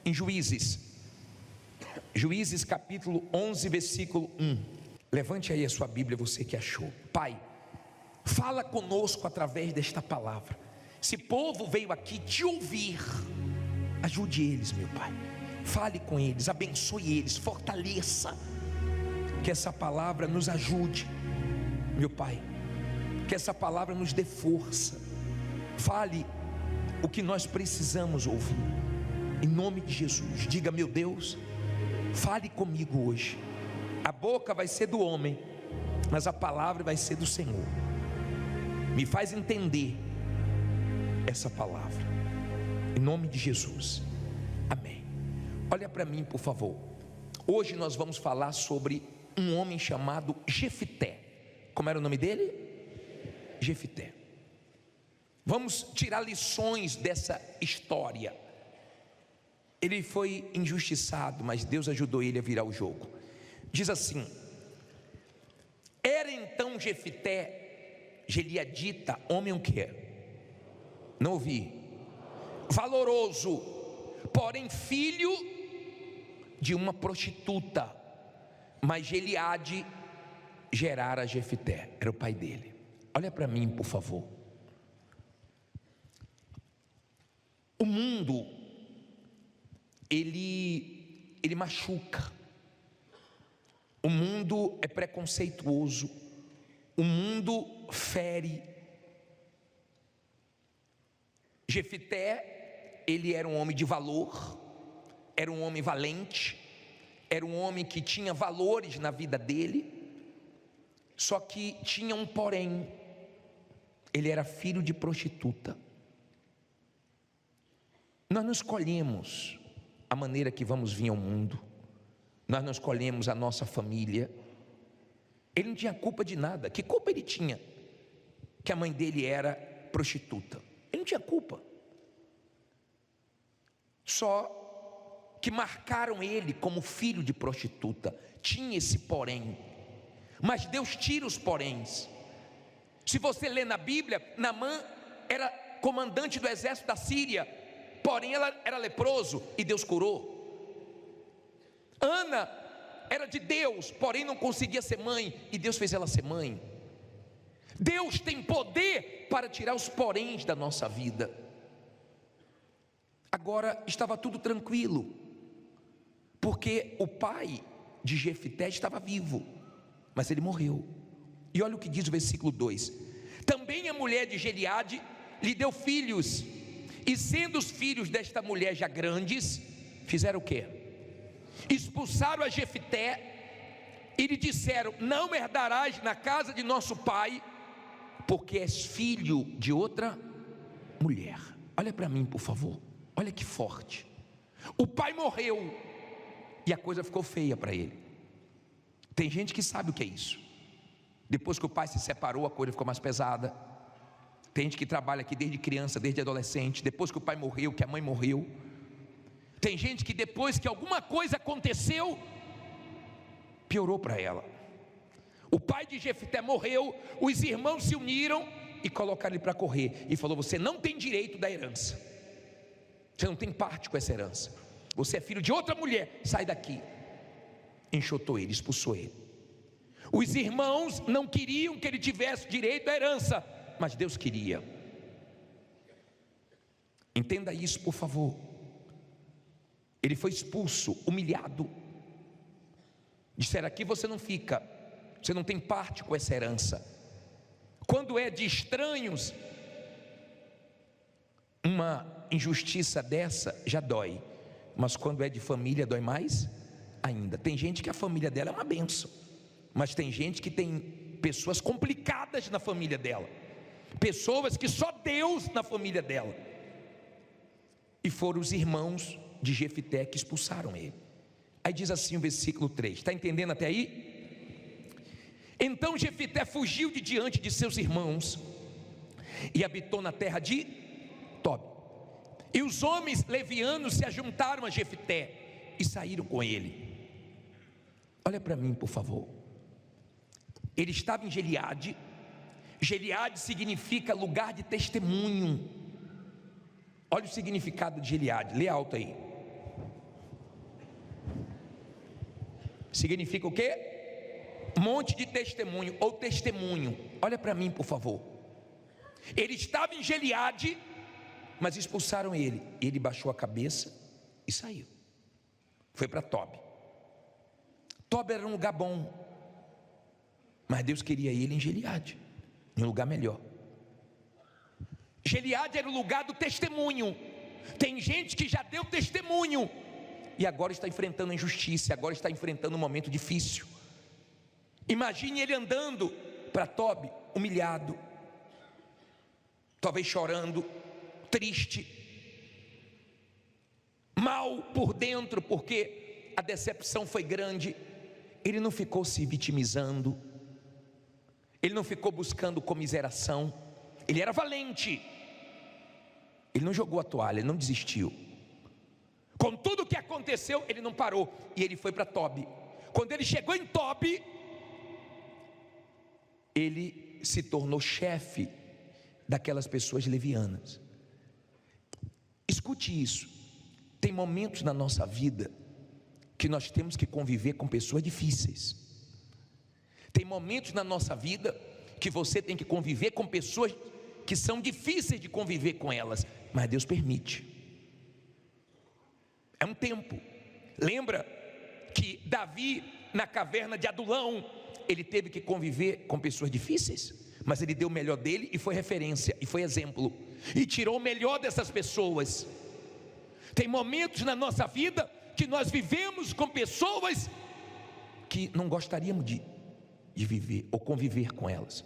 em Juízes capítulo 11, versículo 1. Levante aí a sua Bíblia, você que achou. Pai, fala conosco através desta palavra. Esse povo veio aqui te ouvir, ajude eles, meu Pai. Fale com eles, abençoe eles, fortaleça. Que essa palavra nos ajude, meu Pai. Que essa palavra nos dê força. Fale o que nós precisamos ouvir, em nome de Jesus. Diga: meu Deus, fale comigo hoje. A boca vai ser do homem, mas a palavra vai ser do Senhor. Me faz entender essa palavra, em nome de Jesus, amém. Olha para mim, por favor. Hoje nós vamos falar sobre um homem chamado Jefité. Como era o nome dele? Jefité. Vamos tirar lições dessa história. Ele foi injustiçado, mas Deus ajudou ele a virar o jogo. Diz assim: era então Jefité gileadita, homem o quê? Não ouvi. Valoroso, porém filho de uma prostituta. Mas Gileade gerara Jefité, era o pai dele. Olha para mim, por favor. O mundo, ele machuca. O mundo é preconceituoso. O mundo fere. Jefité, ele era um homem de valor, era um homem valente, era um homem que tinha valores na vida dele. Só que tinha um porém: ele era filho de prostituta. Nós não escolhemos a maneira que vamos vir ao mundo, nós não escolhemos a nossa família. Ele não tinha culpa de nada. Que culpa ele tinha que a mãe dele era prostituta? Ele não tinha culpa. Só que marcaram ele como filho de prostituta. Tinha esse porém. Mas Deus tira os poréns. Se você ler na Bíblia, Naamã era comandante do exército da Síria, porém ela era leproso e Deus curou. Ana era de Deus, porém não conseguia ser mãe e Deus fez ela ser mãe. Deus tem poder para tirar os poréns da nossa vida. Agora estava tudo tranquilo, porque o pai de Jefité estava vivo, mas ele morreu. E olha o que diz o versículo 2: também a mulher de Gileade lhe deu filhos, e sendo os filhos desta mulher já grandes, fizeram o quê? Expulsaram a Jefité e lhe disseram: não herdarás na casa de nosso pai, porque és filho de outra mulher. Olha para mim, por favor. Olha que forte. O pai morreu e a coisa ficou feia para ele. Tem gente que sabe o que é isso. Depois que o pai se separou, a coisa ficou mais pesada. Tem gente que trabalha aqui desde criança, desde adolescente. Depois que o pai morreu, que a mãe morreu. Tem gente que depois que alguma coisa aconteceu, piorou para ela. O pai de Jefité morreu, os irmãos se uniram e colocaram ele para correr. E falou: você não tem direito da herança, você não tem parte com essa herança, você é filho de outra mulher, sai daqui. Enxotou ele, expulsou ele. Os irmãos não queriam que ele tivesse direito à herança, mas Deus queria. Entenda isso, por favor. Ele foi expulso, humilhado. Disseram: aqui você não fica, você não tem parte com essa herança. Quando é de estranhos, uma injustiça dessa já dói, mas quando é de família dói mais ainda. Tem gente que a família dela é uma bênção, mas tem gente que tem pessoas complicadas na família dela, pessoas que só Deus na família dela. E foram os irmãos de Jefité que expulsaram ele. Aí diz assim o versículo 3, está entendendo até aí? Então Jefité fugiu de diante de seus irmãos e habitou na terra de Tob. E os homens levianos se ajuntaram a Jefité e saíram com ele. Olha para mim, por favor. Ele estava em Gileade. Gileade significa lugar de testemunho. Olha o significado de Gileade, lê alto aí. significa o quê? Monte de testemunho, ou testemunho. Olha para mim, por favor. Ele estava em Gileade, mas expulsaram ele. Ele baixou a cabeça e saiu. Foi para Tobi. Tobi era um lugar bom, mas Deus queria ele em Gileade, em um lugar melhor. Gileade era o lugar do testemunho. Tem gente que já deu testemunho e agora está enfrentando a injustiça, agora está enfrentando um momento difícil. Imagine ele andando para Tobi, humilhado, talvez chorando, triste, mal por dentro, porque a decepção foi grande. Ele não ficou se vitimizando, ele não ficou buscando comiseração, ele era valente, ele não jogou a toalha, ele não desistiu. Com tudo o que aconteceu, ele não parou, e ele foi para Tobi. Quando ele chegou em Tobi, ele se tornou chefe daquelas pessoas levianas. Escute isso, tem momentos na nossa vida que nós temos que conviver com pessoas difíceis. Tem momentos na nossa vida que você tem que conviver com pessoas que são difíceis de conviver com elas, mas Deus permite. É um tempo. Lembra que Davi, na caverna de Adulão, ele teve que conviver com pessoas difíceis, mas ele deu o melhor dele e foi referência, e foi exemplo, e tirou o melhor dessas pessoas. Tem momentos na nossa vida que nós vivemos com pessoas que não gostaríamos de viver ou conviver com elas,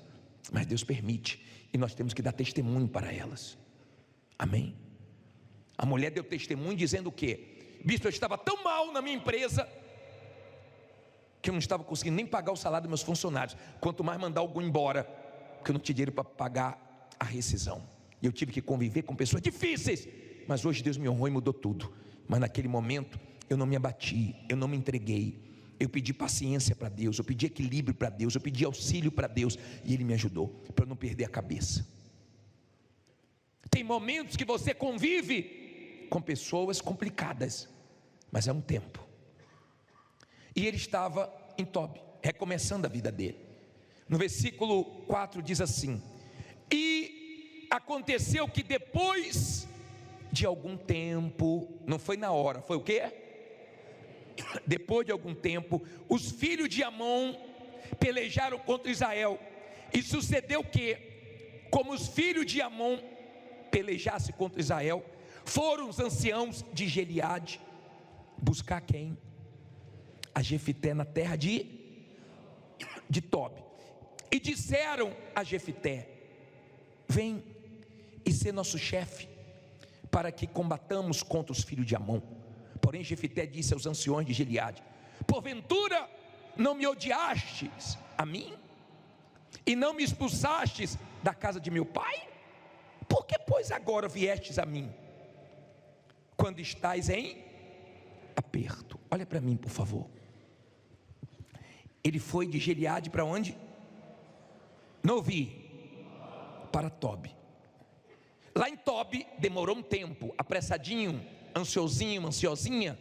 mas Deus permite, e nós temos que dar testemunho para elas. Amém? A mulher deu testemunho dizendo o quê? Bispo, eu estava tão mal na minha empresa que eu não estava conseguindo nem pagar o salário dos meus funcionários, quanto mais mandar algum embora, porque eu não tinha dinheiro para pagar a rescisão, e eu tive que conviver com pessoas difíceis, mas hoje Deus me honrou e mudou tudo. Mas naquele momento eu não me abati, eu não me entreguei, eu pedi paciência para Deus, eu pedi equilíbrio para Deus, eu pedi auxílio para Deus, e Ele me ajudou, para eu não perder a cabeça. Tem momentos que você convive com pessoas complicadas, mas é um tempo. E ele estava em Tobi, recomeçando a vida dele. No versículo 4 diz assim: e aconteceu que depois de algum tempo, não foi na hora, foi o quê? Depois de algum tempo, os filhos de Amon pelejaram contra Israel. E sucedeu que, como os filhos de Amon pelejassem contra Israel, foram os anciãos de Gileade buscar quem? A Jefité na terra de Tobi. E disseram a Jefité: vem e ser nosso chefe, para que combatamos contra os filhos de Amon. Porém Jefité disse aos anciões de Gileade: porventura não me odiastes a mim, e não me expulsastes da casa de meu pai? Por que pois agora viestes a mim, quando estais em aperto? Olha para mim, por favor. Ele foi de Gileade para onde? Não ouvi. Para Tobi. Lá em Tobi demorou um tempo, apressadinho, ansiosinho, ansiosinha.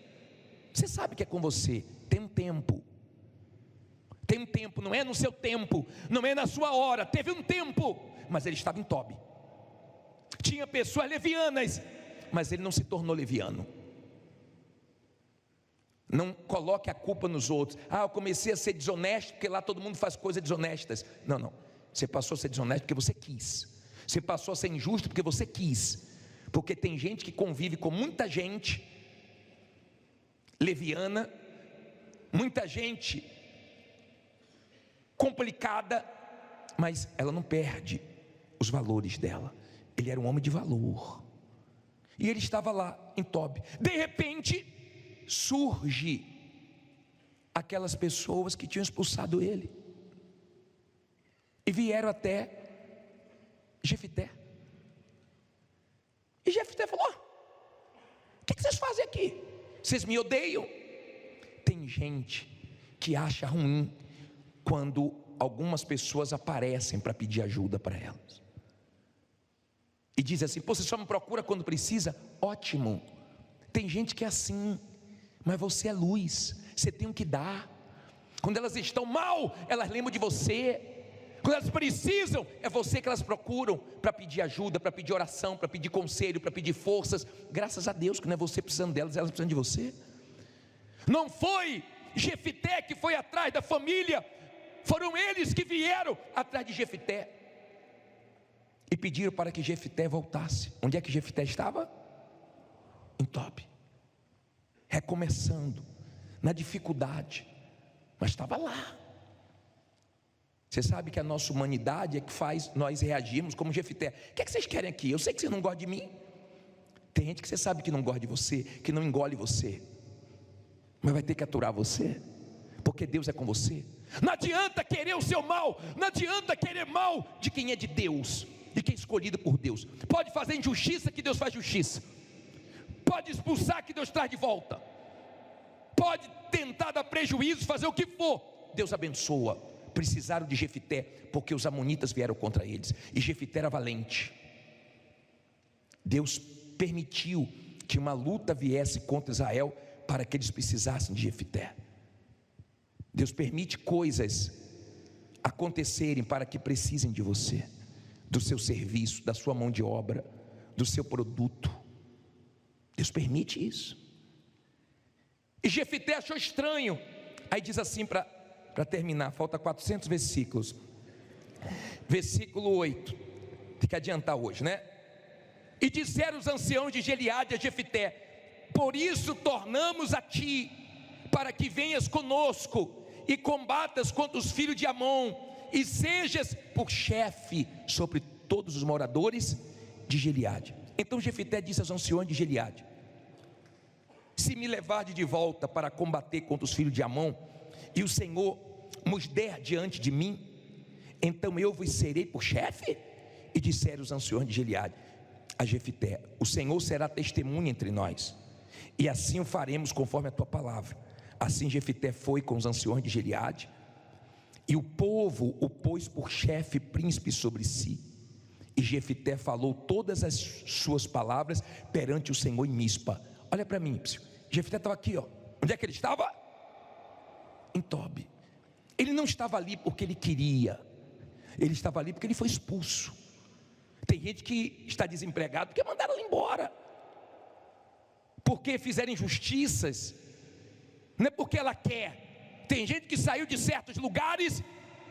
Você sabe que é com você, tem um tempo. Tem um tempo, não é no seu tempo, não é na sua hora, teve um tempo, mas ele estava em Tobi. Tinha pessoas levianas, mas ele não se tornou leviano. Não coloque a culpa nos outros. Eu comecei a ser desonesto porque lá todo mundo faz coisas desonestas. Não, você passou a ser desonesto porque você quis. Você passou a ser injusto porque você quis. Porque tem gente que convive com muita gente leviana, muita gente complicada, mas ela não perde os valores dela. Ele era um homem de valor, e ele estava lá em Tobi. De repente surge aquelas pessoas que tinham expulsado ele e vieram até Jefité. E Jefité falou: o que vocês fazem aqui? Vocês me odeiam? Tem gente que acha ruim quando algumas pessoas aparecem para pedir ajuda para elas, e diz assim: pô, você só me procura quando precisa? Ótimo. Tem gente que é assim, mas você é luz, você tem o que dar. Quando elas estão mal, elas lembram de você. Quando elas precisam, é você que elas procuram para pedir ajuda, para pedir oração, para pedir conselho, para pedir forças. Graças a Deus que não é você precisando delas, elas precisam de você. Não foi Jefité que foi atrás da família, foram eles que vieram atrás de Jefité e pediram para que Jefité voltasse. Onde é que Jefité estava? Em Tobi, recomeçando, na dificuldade, mas estava lá. Você sabe que a nossa humanidade é que faz nós reagirmos como Jefité. O que é que vocês querem aqui? Eu sei que vocês não gostam de mim. Tem gente que você sabe que não gosta de você, que não engole você, mas vai ter que aturar você, porque Deus é com você. Não adianta querer o seu mal, não adianta querer mal de quem é de Deus, de quem é escolhido por Deus. Pode fazer injustiça, que Deus faz justiça. Pode expulsar, que Deus traz de volta. Pode tentar dar prejuízo, fazer o que for, Deus abençoa. Precisaram de Jefité, porque os amonitas vieram contra eles, e Jefité era valente. Deus permitiu que uma luta viesse contra Israel, para que eles precisassem de Jefité. Deus permite coisas acontecerem, para que precisem de você, do seu serviço, da sua mão de obra, do seu produto. Deus permite isso. E Jefité achou estranho. Aí diz assim, para terminar, falta 400 versículos. Versículo 8, tem que adiantar hoje, né? E disseram os anciãos de Gileade a Jefité: por isso tornamos a ti, para que venhas conosco e combatas contra os filhos de Amon, e sejas por chefe sobre todos os moradores de Gileade. Então Jefité disse aos anciões de Gileade: se me levardes de volta para combater contra os filhos de Amon, e o Senhor nos der diante de mim, então eu vos serei por chefe? E disseram os anciões de Gileade a Jefité: o Senhor será testemunha entre nós, e assim o faremos conforme a tua palavra. Assim Jefité foi com os anciões de Gileade, e o povo o pôs por chefe e príncipe sobre si. E Jefité falou todas as suas palavras perante o Senhor em Mispa. Olha para mim, Jefité estava aqui, ó. Onde é que ele estava? Em Tobi. Ele não estava ali porque ele queria, ele estava ali porque ele foi expulso. Tem gente que está desempregado porque mandaram ele embora, porque fizeram injustiças, não é porque ela quer. Tem gente que saiu de certos lugares,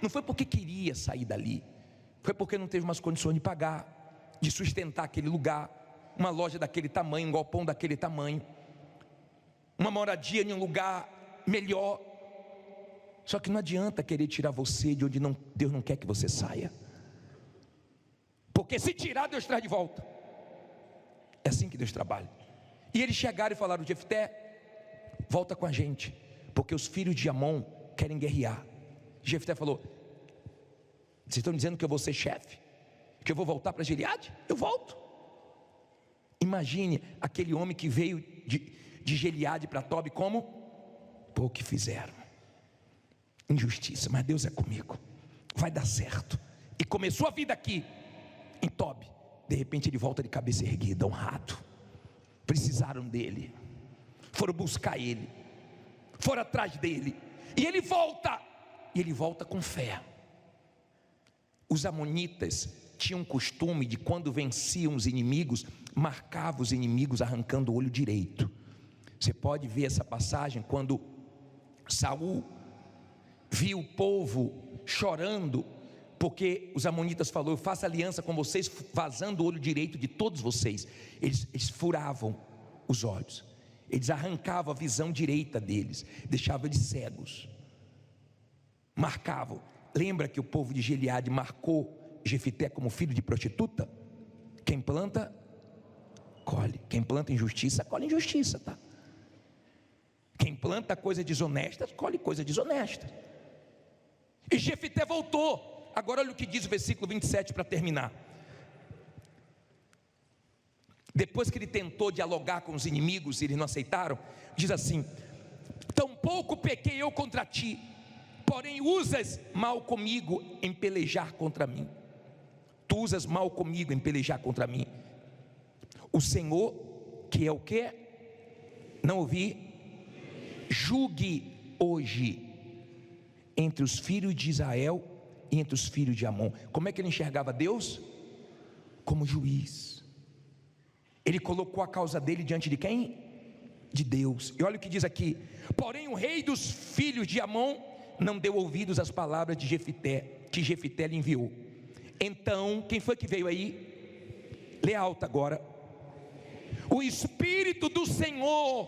não foi porque queria sair dali, foi porque não teve mais condições de pagar, de sustentar aquele lugar, uma loja daquele tamanho, um galpão daquele tamanho, uma moradia em um lugar melhor. Só que não adianta querer tirar você de onde Deus não quer que você saia, porque se tirar, Deus traz de volta. É assim que Deus trabalha. E eles chegaram e falaram: Jefté, volta com a gente, porque os filhos de Amon querem guerrear. Jefté falou: vocês estão dizendo que eu vou ser chefe, que eu vou voltar para Gileade? Eu volto. Imagine aquele homem que veio de Gileade para Tobi, como? Pô, o que fizeram? Injustiça, mas Deus é comigo, vai dar certo. E começou a vida aqui em Tobi. De repente ele volta de cabeça erguida, honrado. Precisaram dele, foram buscar ele, foram atrás dele, e ele volta com fé. Os amonitas tinham um costume de, quando venciam os inimigos, marcavam os inimigos arrancando o olho direito. Você pode ver essa passagem quando Saul viu o povo chorando, porque os amonitas falaram: eu faço aliança com vocês, vazando o olho direito de todos vocês. Eles furavam os olhos, eles arrancavam a visão direita deles, deixavam eles cegos, marcavam. Lembra que o povo de Gileade marcou Jefité como filho de prostituta? Quem planta, colhe. Quem planta injustiça, colhe injustiça, tá? Quem planta coisa desonesta, colhe coisa desonesta. E Jefité voltou. Agora olha o que diz o versículo 27 para terminar. Depois que ele tentou dialogar com os inimigos e eles não aceitaram, diz assim: tampouco pequei eu contra ti, porém usas mal comigo em pelejar contra mim. Tu usas mal comigo em pelejar contra mim. O Senhor, que é o que? Não ouvi. Julgue hoje entre os filhos de Israel e entre os filhos de Amon. Como é que ele enxergava Deus? Como juiz. Ele colocou a causa dele diante de quem? De Deus. E olha o que diz aqui: porém o rei dos filhos de Amon não deu ouvidos às palavras de Jefité, que Jefité lhe enviou. Então, quem foi que veio aí? Lê alto agora. O Espírito do Senhor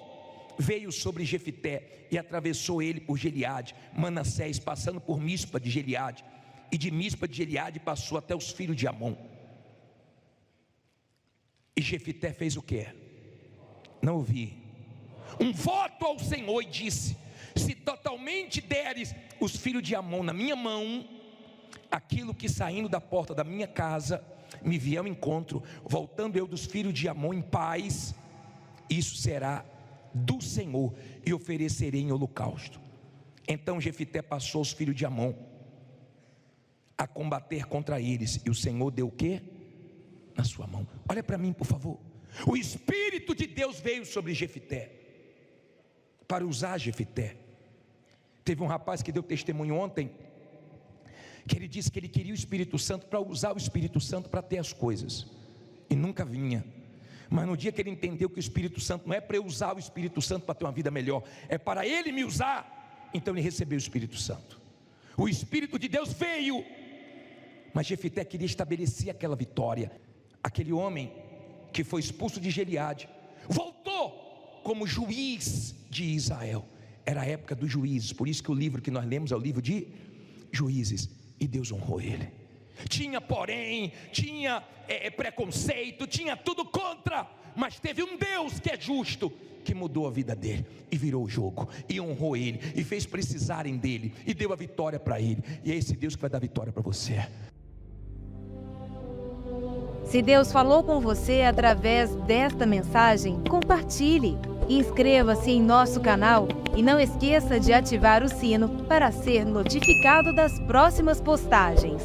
veio sobre Jefité e atravessou ele por Gileade, Manassés, passando por Mispa de Gileade, e de Mispa de Gileade passou até os filhos de Amon. E Jefité fez o que? Não ouvi. Um voto ao Senhor e disse: se totalmente deres os filhos de Amon na minha mão, aquilo que saindo da porta da minha casa me vier ao encontro, voltando eu dos filhos de Amon em paz, isso será do Senhor, e oferecerei em holocausto. Então Jefité passou os filhos de Amon a combater contra eles, e o Senhor deu o que? Na sua mão. Olha para mim, por favor. O Espírito de Deus veio sobre Jefité para usar Jefité. Teve um rapaz que deu testemunho ontem, que ele disse que ele queria o Espírito Santo para usar o Espírito Santo para ter as coisas, e nunca vinha. Mas no dia que ele entendeu que o Espírito Santo não é para eu usar o Espírito Santo para ter uma vida melhor, é para ele me usar, então ele recebeu o Espírito Santo. O Espírito de Deus veio, mas Jefité queria estabelecer aquela vitória. Aquele homem que foi expulso de Gileade voltou como juiz de Israel. Era a época dos juízes, por isso que o livro que nós lemos é o livro de Juízes, e Deus honrou ele. Tinha porém, preconceito, tinha tudo contra, mas teve um Deus que é justo, que mudou a vida dele, e virou o jogo, e honrou ele, e fez precisarem dele, e deu a vitória para ele. E é esse Deus que vai dar vitória para você. Se Deus falou com você através desta mensagem, compartilhe. Inscreva-se em nosso canal e não esqueça de ativar o sino para ser notificado das próximas postagens.